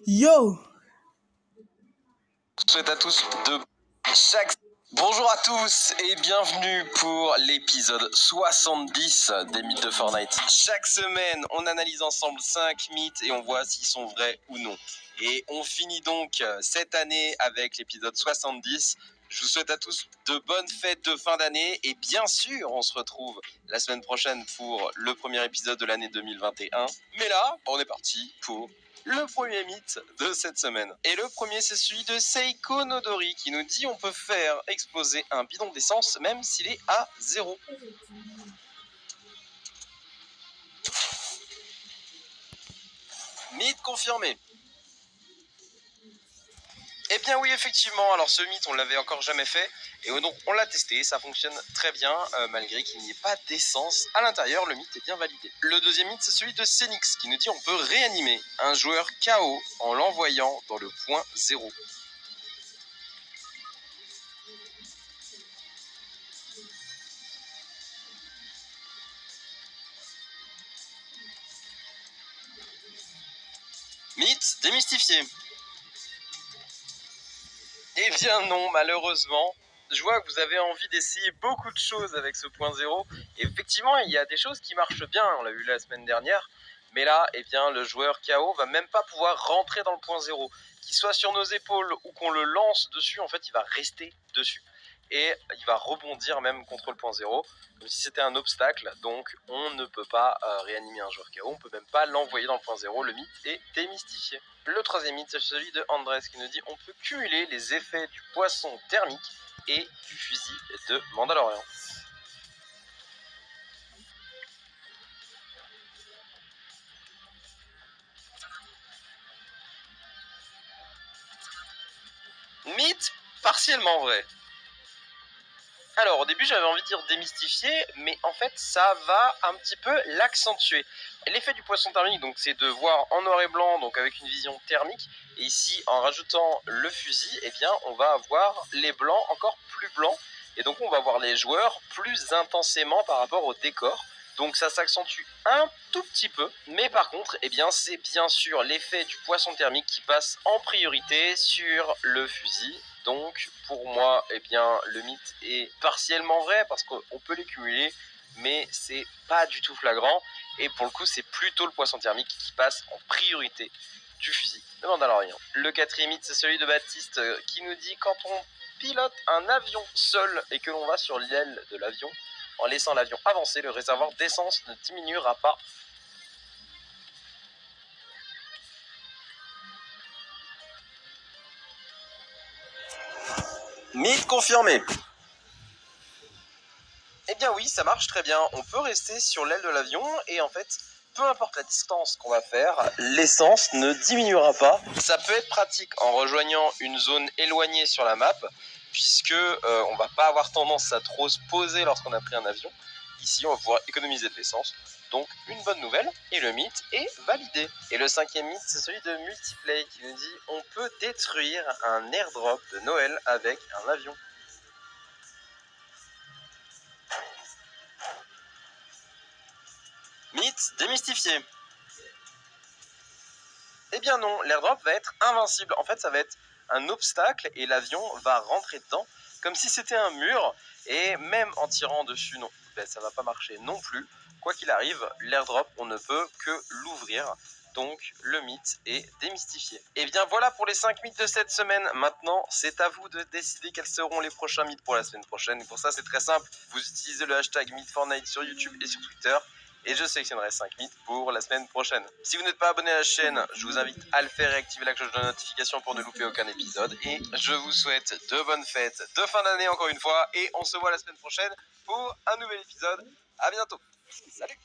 Yo! Je souhaite à tous de chaque... Bonjour à tous et bienvenue pour l'épisode 70 des mythes de Fortnite. Chaque semaine, on analyse ensemble 5 mythes et on voit s'ils sont vrais ou non. Et on finit donc cette année avec l'épisode 70. Je vous souhaite à tous de bonnes fêtes de fin d'année et bien sûr, on se retrouve la semaine prochaine pour le premier épisode de l'année 2021. Mais là, on est parti pour le premier mythe de cette semaine. Et le premier, c'est celui de Seiko Nodori qui nous dit on peut faire exploser un bidon d'essence même s'il est à 0. Mythe confirmé. Eh bien oui, effectivement, alors ce mythe, on l'avait encore jamais fait, et donc on l'a testé, ça fonctionne très bien, malgré qu'il n'y ait pas d'essence à l'intérieur, le mythe est bien validé. Le deuxième mythe, c'est celui de Senix, qui nous dit on peut réanimer un joueur KO en l'envoyant dans le point 0. Mythe démystifié. Eh bien non, malheureusement. Je vois que vous avez envie d'essayer beaucoup de choses avec ce point 0. Et effectivement, il y a des choses qui marchent bien, on l'a vu la semaine dernière. Mais là, eh bien, le joueur KO va même pas pouvoir rentrer dans le point 0. Qu'il soit sur nos épaules ou qu'on le lance dessus, en fait, il va rester dessus. Et il va rebondir même contre le point 0, comme si c'était un obstacle. Donc, on ne peut pas réanimer un joueur KO, on ne peut même pas l'envoyer dans le point 0. Le mythe est démystifié. Le troisième mythe, c'est celui de Andrés qui nous dit on peut cumuler les effets du poisson thermique et du fusil de Mandalorian. Mythe partiellement vrai. Alors au début j'avais envie de dire démystifier, mais en fait ça va un petit peu l'accentuer. L'effet du poisson thermique, donc c'est de voir en noir et blanc, donc avec une vision thermique, et ici en rajoutant le fusil, eh bien on va avoir les blancs encore plus blancs, et donc on va voir les joueurs plus intensément par rapport au décor. Donc ça s'accentue un tout petit peu, mais par contre, eh bien c'est bien sûr l'effet du poisson thermique qui passe en priorité sur le fusil. Donc pour moi, eh bien le mythe est partiellement vrai parce qu'on peut les cumuler, mais c'est pas du tout flagrant. Et pour le coup, c'est plutôt le poisson thermique qui passe en priorité du fusil de Mandalorian. Le quatrième mythe, c'est celui de Baptiste qui nous dit quand on pilote un avion seul et que l'on va sur l'aile de l'avion, en laissant l'avion avancer, le réservoir d'essence ne diminuera pas. Mythe confirmé. Eh bien oui, ça marche très bien. On peut rester sur l'aile de l'avion et en fait, peu importe la distance qu'on va faire, l'essence ne diminuera pas. Ça peut être pratique en rejoignant une zone éloignée sur la map, puisque on va pas avoir tendance à trop se poser lorsqu'on a pris un avion. Ici, on va pouvoir économiser de l'essence. Donc, une bonne nouvelle, et le mythe est validé. Et le cinquième mythe, c'est celui de Multiplay qui nous dit on peut détruire un airdrop de Noël avec un avion. Mythe démystifié. Eh bien non, l'airdrop va être invincible. En fait, ça va être un obstacle et l'avion va rentrer dedans comme si c'était un mur. Et même en tirant dessus, non, ben, ça va pas marcher non plus. Quoi qu'il arrive, l'airdrop, on ne peut que l'ouvrir. Donc le mythe est démystifié. Et bien voilà pour les 5 mythes de cette semaine. Maintenant, c'est à vous de décider quels seront les prochains mythes pour la semaine prochaine. Et pour ça, c'est très simple. Vous utilisez le hashtag MythFortnite sur YouTube et sur Twitter. Et je sélectionnerai 5 mythes pour la semaine prochaine. Si vous n'êtes pas abonné à la chaîne, je vous invite à le faire et activer la cloche de notification pour ne louper aucun épisode. Et je vous souhaite de bonnes fêtes de fin d'année encore une fois. Et on se voit la semaine prochaine pour un nouvel épisode. À bientôt. Salut!